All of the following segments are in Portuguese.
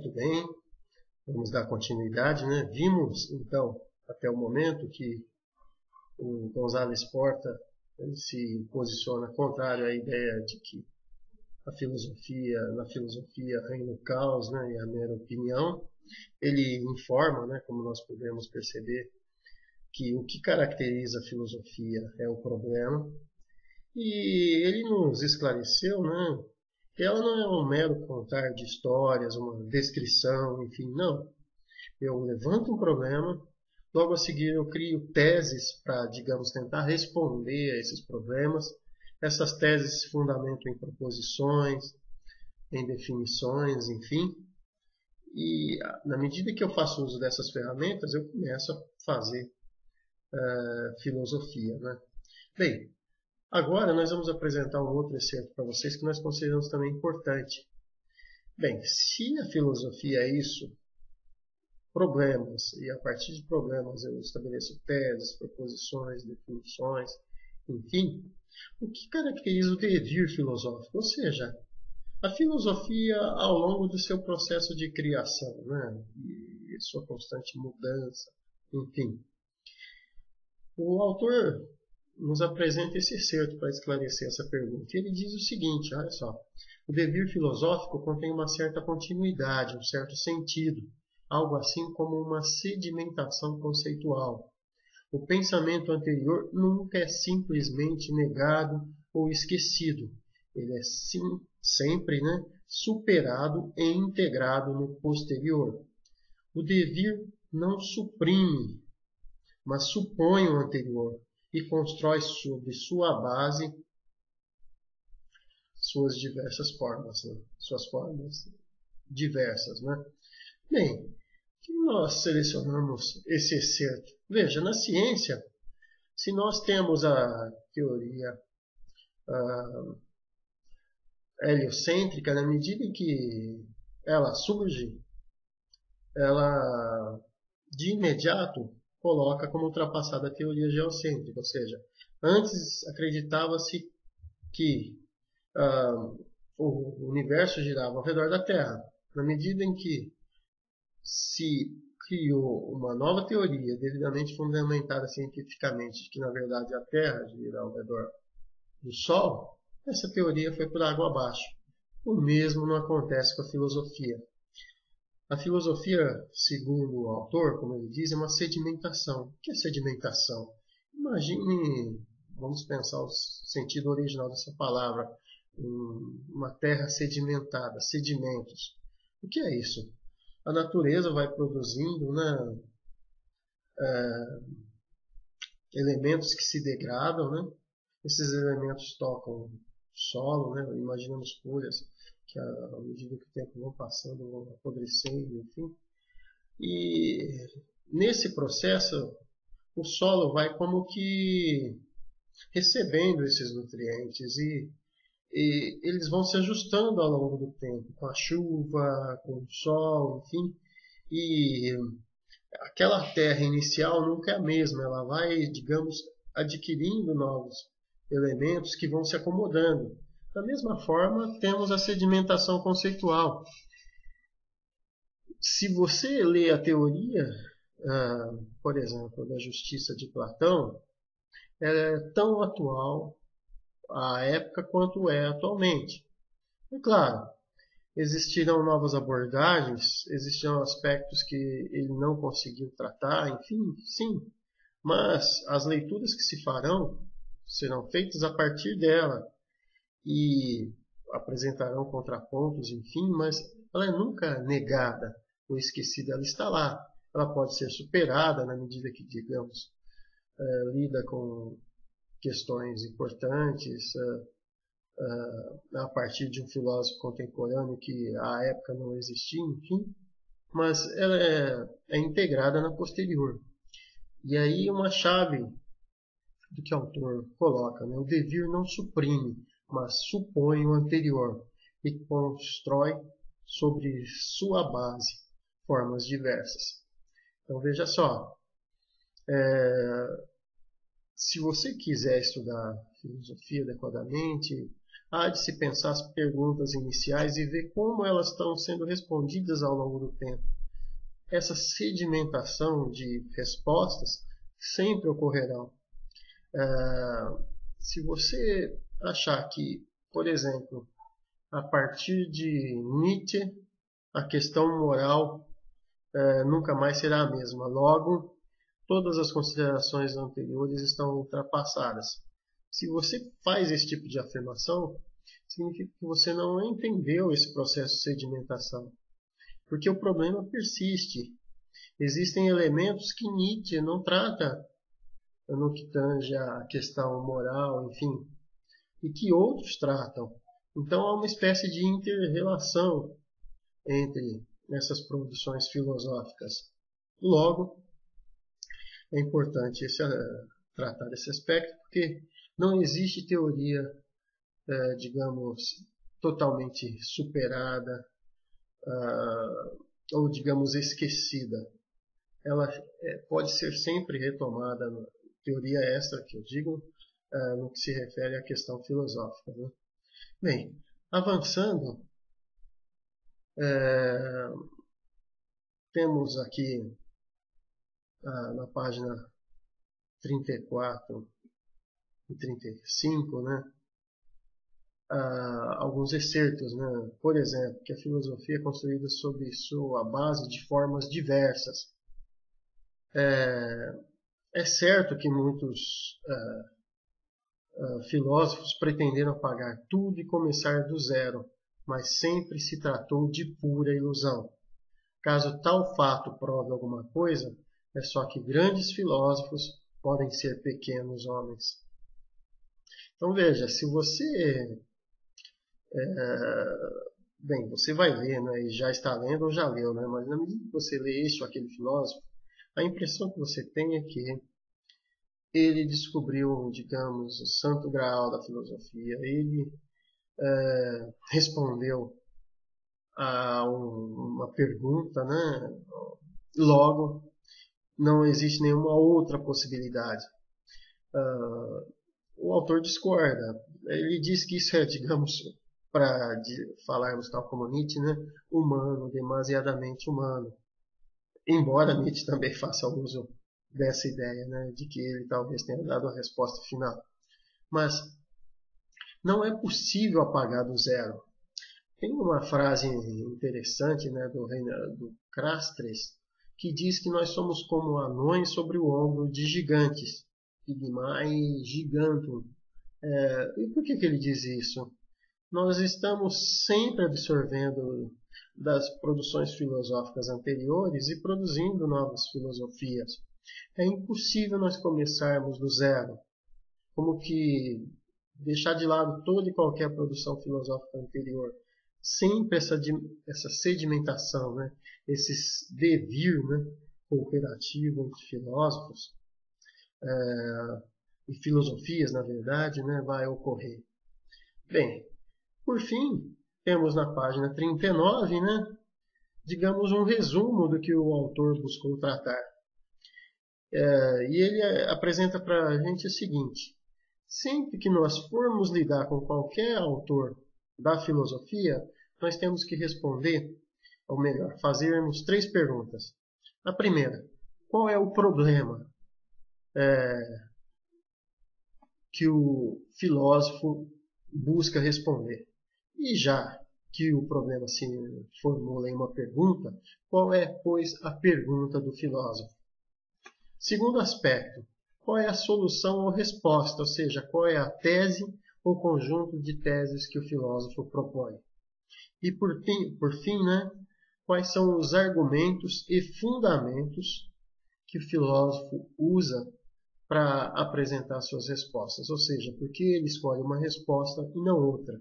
Muito bem, vamos dar continuidade, né? Vimos, então, até o momento que o González Porta ele se posiciona contrário à ideia de que na filosofia reina o caos, né, e a mera opinião. Ele informa, né, como nós podemos perceber, que o que caracteriza a filosofia é o problema. E ele nos esclareceu, né, que ela não é um mero contar de histórias, uma descrição, enfim, não. Eu levanto um problema, logo a seguir eu crio teses para, digamos, tentar responder a esses problemas. Essas teses se fundamentam em proposições, em definições, enfim. E na medida que eu faço uso dessas ferramentas, eu começo a fazer filosofia, né? Bem, agora nós vamos apresentar um outro excerto para vocês que nós consideramos também importante. Bem, se a filosofia é isso, problemas, e a partir de problemas eu estabeleço teses, proposições, definições, enfim, o que caracteriza o devir filosófico? Ou seja, a filosofia ao longo do seu processo de criação, né? E sua constante mudança, enfim. O autor nos apresenta esse excerto para esclarecer essa pergunta. Ele diz o seguinte, olha só, o devir filosófico contém uma certa continuidade, um certo sentido, algo assim como uma sedimentação conceitual. O pensamento anterior nunca é simplesmente negado ou esquecido. Ele é sempre, né, superado e integrado no posterior. O devir não suprime, mas supõe o anterior e constrói sobre sua base suas diversas formas, né? Suas formas diversas, né? Bem, que nós selecionamos esse excerto? Veja, na ciência, se nós temos a teoria heliocêntrica, na medida em que ela surge, ela de imediato coloca como ultrapassada a teoria geocêntrica, ou seja, antes acreditava-se que o universo girava ao redor da Terra. Na medida em que se criou uma nova teoria devidamente fundamentada cientificamente de que na verdade a Terra gira ao redor do Sol, essa teoria foi por água abaixo. O mesmo não acontece com a filosofia. A filosofia, segundo o autor, como ele diz, é uma sedimentação. O que é sedimentação? Imagine, vamos pensar o sentido original dessa palavra, uma terra sedimentada, sedimentos. O que é isso? A natureza vai produzindo, né, elementos que se degradam, né? Esses elementos tocam o solo, né? Imaginamos folhas que à medida que o tempo vai passando vão apodrecendo, enfim. E nesse processo o solo vai como que recebendo esses nutrientes e eles vão se ajustando ao longo do tempo, com a chuva, com o sol, enfim. E aquela terra inicial nunca é a mesma, ela vai, digamos, adquirindo novos elementos que vão se acomodando. Da mesma forma, temos a sedimentação conceitual. Se você lê a teoria, por exemplo, da justiça de Platão, ela é tão atual à época quanto é atualmente. É claro, existirão novas abordagens, existirão aspectos que ele não conseguiu tratar, enfim, sim. Mas as leituras que se farão serão feitas a partir dela e apresentarão contrapontos, enfim, mas ela é nunca negada ou esquecida, ela está lá. Ela pode ser superada na medida que, digamos, lida com questões importantes a partir de um filósofo contemporâneo que à época não existia, enfim, mas ela é integrada na posterior. E aí uma chave do que o autor coloca, né? O devir não suprime, mas supõe o anterior e constrói sobre sua base formas diversas. Então veja só, se você quiser estudar filosofia adequadamente, há de se pensar as perguntas iniciais e ver como elas estão sendo respondidas ao longo do tempo. Essa sedimentação de respostas sempre ocorrerá. Se você achar que, por exemplo, a partir de Nietzsche, a questão moral nunca mais será a mesma. Logo, todas as considerações anteriores estão ultrapassadas. Se você faz esse tipo de afirmação, significa que você não entendeu esse processo de sedimentação. Porque o problema persiste. Existem elementos que Nietzsche não trata no que tange a questão moral, enfim, e que outros tratam. Então há uma espécie de inter-relação entre essas produções filosóficas. Logo, é importante tratar desse aspecto, porque não existe teoria, digamos, totalmente superada ou, digamos, esquecida. Ela pode ser sempre retomada, teoria extra que eu digo, no que se refere à questão filosófica. Né? Bem, avançando, temos aqui na página 34 e 35, né, alguns excertos, né? Por exemplo, que a filosofia é construída sobre sua base de formas diversas. É certo que muitos filósofos pretenderam apagar tudo e começar do zero, mas sempre se tratou de pura ilusão. Caso tal fato prove alguma coisa, é só que grandes filósofos podem ser pequenos homens. Então veja, se você bem, você vai ler, né, e já está lendo ou já leu, né, mas na medida que você lê este ou aquele filósofo, a impressão que você tem é que ele descobriu, digamos, o santo graal da filosofia. Ele respondeu a uma pergunta, né? Logo, não existe nenhuma outra possibilidade. O autor discorda. Ele diz que isso é, digamos, para falarmos tal como Nietzsche, né? Humano, demasiadamente humano. Embora Nietzsche também faça uso dessa ideia, né? De que ele talvez tenha dado a resposta final. Mas não é possível apagar do zero. Tem uma frase interessante, né, do Crastres, que diz que nós somos como anões sobre o ombro de gigantes. Pigmai gigantum. E por que ele diz isso? Nós estamos sempre absorvendo das produções filosóficas anteriores e produzindo novas filosofias. É impossível nós começarmos do zero. Como que deixar de lado toda e qualquer produção filosófica anterior. Sempre essa sedimentação, né? Esse devir, né? Cooperativo entre filósofos e filosofias, na verdade, né? Vai ocorrer. Bem, por fim, temos na página 39, né? Digamos um resumo do que o autor buscou tratar. E ele apresenta para a gente o seguinte: sempre que nós formos lidar com qualquer autor da filosofia, nós temos que responder, ou melhor, fazermos 3 perguntas. A primeira, qual é o problema que o filósofo busca responder? E já que o problema se formula em uma pergunta, qual é, pois, a pergunta do filósofo? Segundo aspecto, qual é a solução ou resposta, ou seja, qual é a tese ou conjunto de teses que o filósofo propõe? E por fim, né, quais são os argumentos e fundamentos que o filósofo usa para apresentar suas respostas? Ou seja, por que ele escolhe uma resposta e não outra?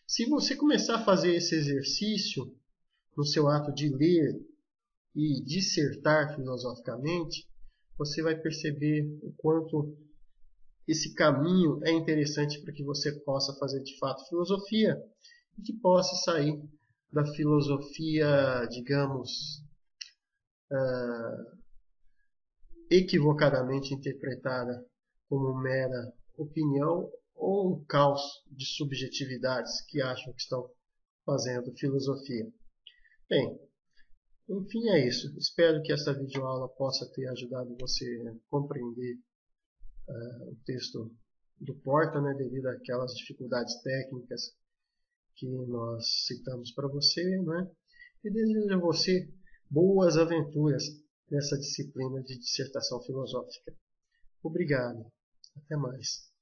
Se você começar a fazer esse exercício no seu ato de ler e dissertar filosoficamente, você vai perceber o quanto esse caminho é interessante para que você possa fazer de fato filosofia e que possa sair da filosofia, digamos, equivocadamente interpretada como mera opinião ou um caos de subjetividades que acham que estão fazendo filosofia. Bem, enfim é isso. Espero que essa videoaula possa ter ajudado você a compreender o texto do Porta, né, devido àquelas dificuldades técnicas que nós citamos para você, né? E desejo a você boas aventuras nessa disciplina de dissertação filosófica. Obrigado. Até mais.